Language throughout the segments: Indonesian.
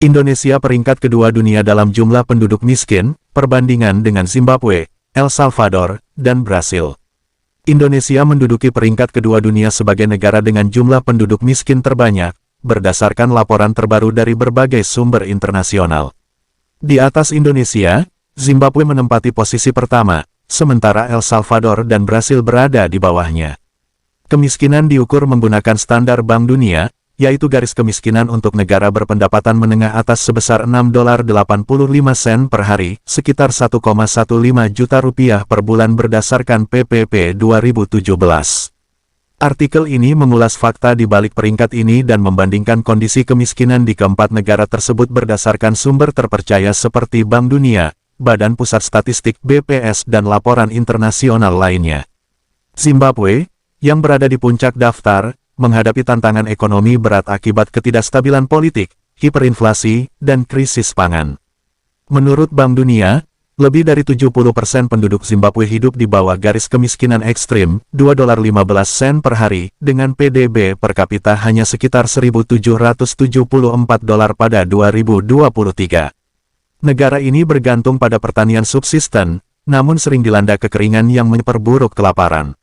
Indonesia peringkat kedua dunia dalam jumlah penduduk miskin, perbandingan dengan Zimbabwe, El Salvador, dan Brasil. Indonesia menduduki peringkat kedua dunia sebagai negara dengan jumlah penduduk miskin terbanyak, berdasarkan laporan terbaru dari berbagai sumber internasional. Di atas Indonesia, Zimbabwe menempati posisi pertama, sementara El Salvador dan Brasil berada di bawahnya. Kemiskinan diukur menggunakan standar Bank Dunia, yaitu garis kemiskinan untuk negara berpendapatan menengah atas sebesar $6.85 per hari, sekitar 1,15 juta rupiah per bulan berdasarkan PPP 2017. Artikel ini mengulas fakta di balik peringkat ini dan membandingkan kondisi kemiskinan di keempat negara tersebut berdasarkan sumber terpercaya seperti Bank Dunia, Badan Pusat Statistik BPS dan laporan internasional lainnya. Zimbabwe, yang berada di puncak daftar, menghadapi tantangan ekonomi berat akibat ketidakstabilan politik, hiperinflasi, dan krisis pangan. Menurut Bank Dunia, lebih dari 70% penduduk Zimbabwe hidup di bawah garis kemiskinan ekstrim, $2.15 per hari, dengan PDB per kapita hanya sekitar $1.774 pada 2023. Negara ini bergantung pada pertanian subsisten, namun sering dilanda kekeringan yang memperburuk kelaparan.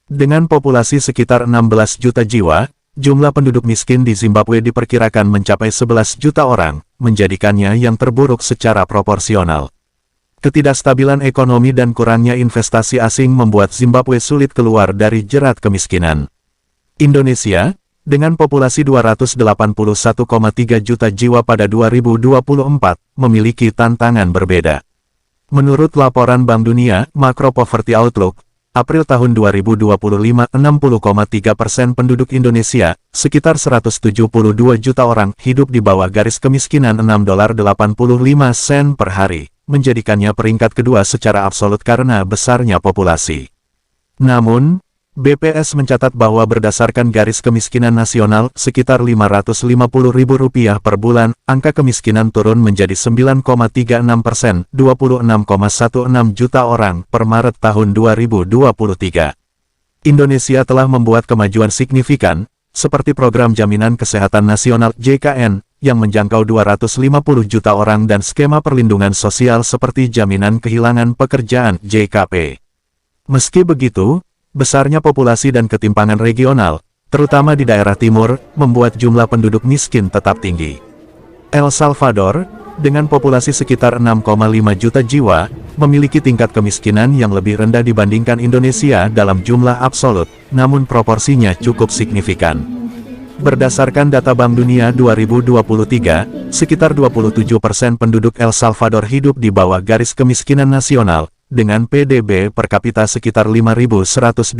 Dengan populasi sekitar 16 juta jiwa, jumlah penduduk miskin di Zimbabwe diperkirakan mencapai 11 juta orang, menjadikannya yang terburuk secara proporsional. Ketidakstabilan ekonomi dan kurangnya investasi asing membuat Zimbabwe sulit keluar dari jerat kemiskinan. Indonesia, dengan populasi 281,3 juta jiwa pada 2024, memiliki tantangan berbeda. Menurut laporan Bank Dunia, Macro Poverty Outlook, April tahun 2025, 60,3% penduduk Indonesia, sekitar 172 juta orang, hidup di bawah garis kemiskinan $6.85 per hari, menjadikannya peringkat kedua secara absolut karena besarnya populasi. Namun, BPS mencatat bahwa berdasarkan garis kemiskinan nasional, sekitar Rp550.000 per bulan, angka kemiskinan turun menjadi 9,36%, 26,16 juta orang, per Maret tahun 2023. Indonesia telah membuat kemajuan signifikan, seperti program Jaminan Kesehatan Nasional (JKN), yang menjangkau 250 juta orang dan skema perlindungan sosial seperti Jaminan Kehilangan Pekerjaan (JKP). Meski begitu, besarnya populasi dan ketimpangan regional, terutama di daerah timur, membuat jumlah penduduk miskin tetap tinggi. El Salvador, dengan populasi sekitar 6,5 juta jiwa, memiliki tingkat kemiskinan yang lebih rendah dibandingkan Indonesia dalam jumlah absolut, namun proporsinya cukup signifikan. Berdasarkan data Bank Dunia 2023, sekitar 27% penduduk El Salvador hidup di bawah garis kemiskinan nasional, dengan PDB per kapita sekitar $5.127.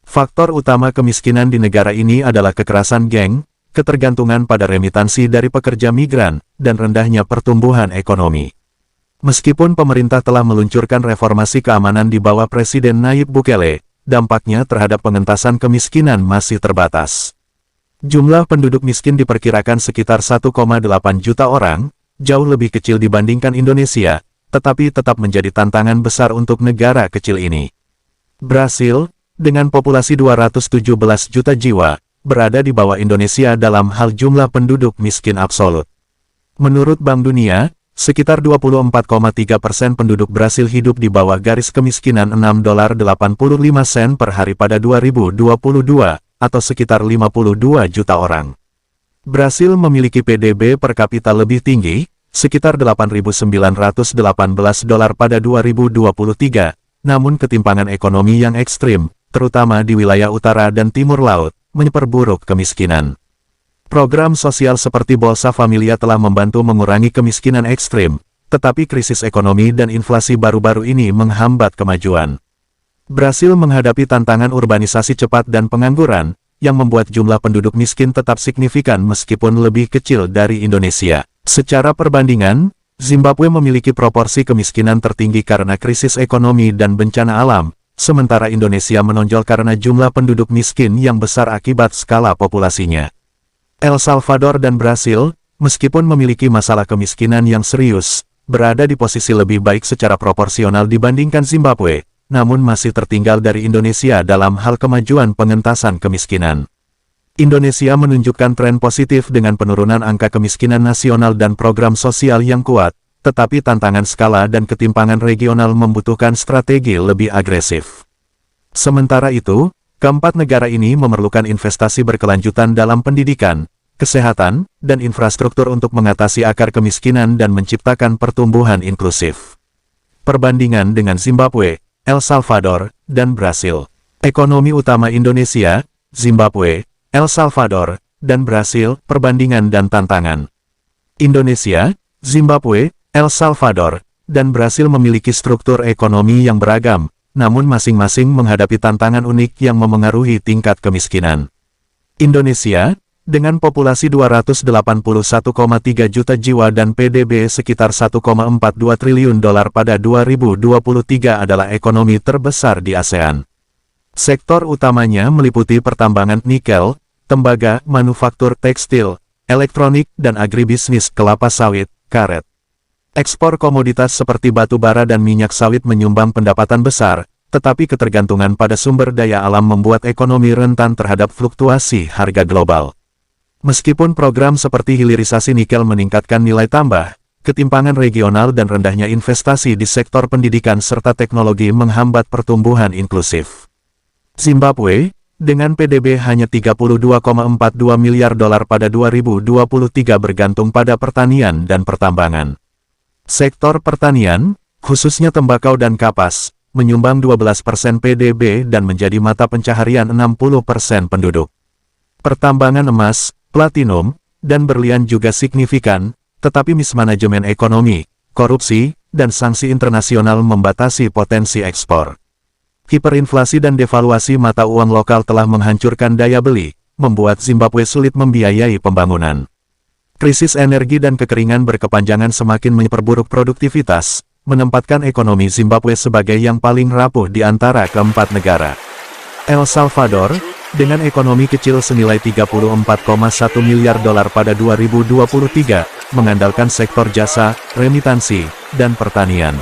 Faktor utama kemiskinan di negara ini adalah kekerasan geng, ketergantungan pada remitansi dari pekerja migran, dan rendahnya pertumbuhan ekonomi. Meskipun pemerintah telah meluncurkan reformasi keamanan di bawah Presiden Nayib Bukele, dampaknya terhadap pengentasan kemiskinan masih terbatas. Jumlah penduduk miskin diperkirakan sekitar 1,8 juta orang, jauh lebih kecil dibandingkan Indonesia, tetapi tetap menjadi tantangan besar untuk negara kecil ini. Brasil, dengan populasi 217 juta jiwa, berada di bawah Indonesia dalam hal jumlah penduduk miskin absolut. Menurut Bank Dunia, sekitar 24,3% penduduk Brasil hidup di bawah garis kemiskinan $6.85 per hari pada 2022, atau sekitar 52 juta orang. Brasil memiliki PDB per kapita lebih tinggi, sekitar $8.918 pada 2023, namun ketimpangan ekonomi yang ekstrim, terutama di wilayah utara dan timur laut, memperburuk kemiskinan. Program sosial seperti Bolsa Familia telah membantu mengurangi kemiskinan ekstrim, tetapi krisis ekonomi dan inflasi baru-baru ini menghambat kemajuan. Brasil menghadapi tantangan urbanisasi cepat dan pengangguran, yang membuat jumlah penduduk miskin tetap signifikan meskipun lebih kecil dari Indonesia. Secara perbandingan, Zimbabwe memiliki proporsi kemiskinan tertinggi karena krisis ekonomi dan bencana alam, sementara Indonesia menonjol karena jumlah penduduk miskin yang besar akibat skala populasinya. El Salvador dan Brasil, meskipun memiliki masalah kemiskinan yang serius, berada di posisi lebih baik secara proporsional dibandingkan Zimbabwe, namun masih tertinggal dari Indonesia dalam hal kemajuan pengentasan kemiskinan. Indonesia menunjukkan tren positif dengan penurunan angka kemiskinan nasional dan program sosial yang kuat, tetapi tantangan skala dan ketimpangan regional membutuhkan strategi lebih agresif. Sementara itu, keempat negara ini memerlukan investasi berkelanjutan dalam pendidikan, kesehatan, dan infrastruktur untuk mengatasi akar kemiskinan dan menciptakan pertumbuhan inklusif. Perbandingan dengan Zimbabwe, El Salvador, dan Brasil. Ekonomi utama Indonesia, Zimbabwe, El Salvador, dan Brasil, perbandingan dan tantangan. Indonesia, Zimbabwe, El Salvador, dan Brasil memiliki struktur ekonomi yang beragam, namun masing-masing menghadapi tantangan unik yang memengaruhi tingkat kemiskinan. Indonesia, dengan populasi 281,3 juta jiwa dan PDB sekitar 1,42 triliun dolar pada 2023 adalah ekonomi terbesar di ASEAN. Sektor utamanya meliputi pertambangan nikel, tembaga, manufaktur tekstil, elektronik, dan agribisnis kelapa sawit, karet. Ekspor komoditas seperti batu bara dan minyak sawit menyumbang pendapatan besar, tetapi ketergantungan pada sumber daya alam membuat ekonomi rentan terhadap fluktuasi harga global. Meskipun program seperti hilirisasi nikel meningkatkan nilai tambah, ketimpangan regional dan rendahnya investasi di sektor pendidikan serta teknologi menghambat pertumbuhan inklusif. Zimbabwe, dengan PDB hanya 32,42 miliar dolar pada 2023 bergantung pada pertanian dan pertambangan. Sektor pertanian, khususnya tembakau dan kapas, menyumbang 12% PDB dan menjadi mata pencaharian 60% penduduk. Pertambangan emas, platinum, dan berlian juga signifikan, tetapi mismanajemen ekonomi, korupsi, dan sanksi internasional membatasi potensi ekspor. Hiperinflasi dan devaluasi mata uang lokal telah menghancurkan daya beli, membuat Zimbabwe sulit membiayai pembangunan. Krisis energi dan kekeringan berkepanjangan semakin memperburuk produktivitas, menempatkan ekonomi Zimbabwe sebagai yang paling rapuh di antara keempat negara. El Salvador, dengan ekonomi kecil senilai 34,1 miliar dolar pada 2023, mengandalkan sektor jasa, remitansi, dan pertanian.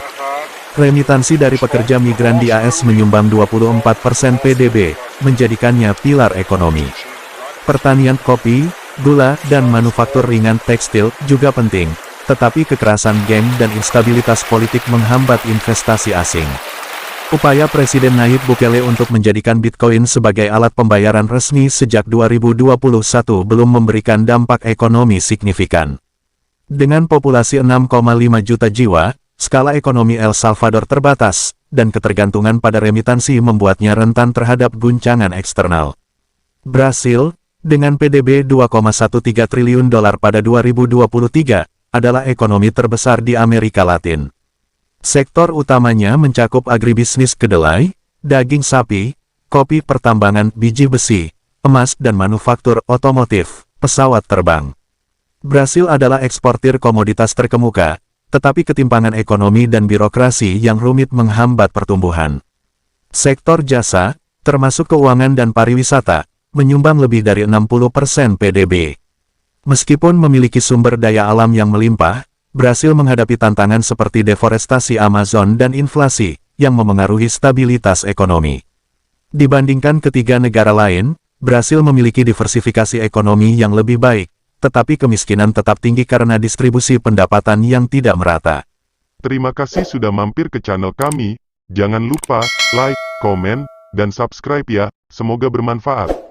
Remitansi dari pekerja migran di AS menyumbang 24% PDB, menjadikannya pilar ekonomi. Pertanian kopi, gula, dan manufaktur ringan tekstil juga penting, tetapi kekerasan geng dan instabilitas politik menghambat investasi asing. Upaya Presiden Nayib Bukele untuk menjadikan Bitcoin sebagai alat pembayaran resmi sejak 2021 belum memberikan dampak ekonomi signifikan. Dengan populasi 6,5 juta jiwa, skala ekonomi El Salvador terbatas, dan ketergantungan pada remitansi membuatnya rentan terhadap guncangan eksternal. Brasil, dengan PDB 2,13 triliun dolar pada 2023, adalah ekonomi terbesar di Amerika Latin. Sektor utamanya mencakup agribisnis kedelai, daging sapi, kopi, pertambangan biji besi, emas dan manufaktur otomotif, pesawat terbang. Brasil adalah eksportir komoditas terkemuka, tetapi ketimpangan ekonomi dan birokrasi yang rumit menghambat pertumbuhan. Sektor jasa, termasuk keuangan dan pariwisata, menyumbang lebih dari 60% PDB. Meskipun memiliki sumber daya alam yang melimpah, Brasil menghadapi tantangan seperti deforestasi Amazon dan inflasi, yang memengaruhi stabilitas ekonomi. Dibandingkan ketiga negara lain, Brasil memiliki diversifikasi ekonomi yang lebih baik, tetapi kemiskinan tetap tinggi karena distribusi pendapatan yang tidak merata. Terima kasih sudah mampir ke channel kami. Jangan lupa like, komen, dan subscribe ya. Semoga bermanfaat.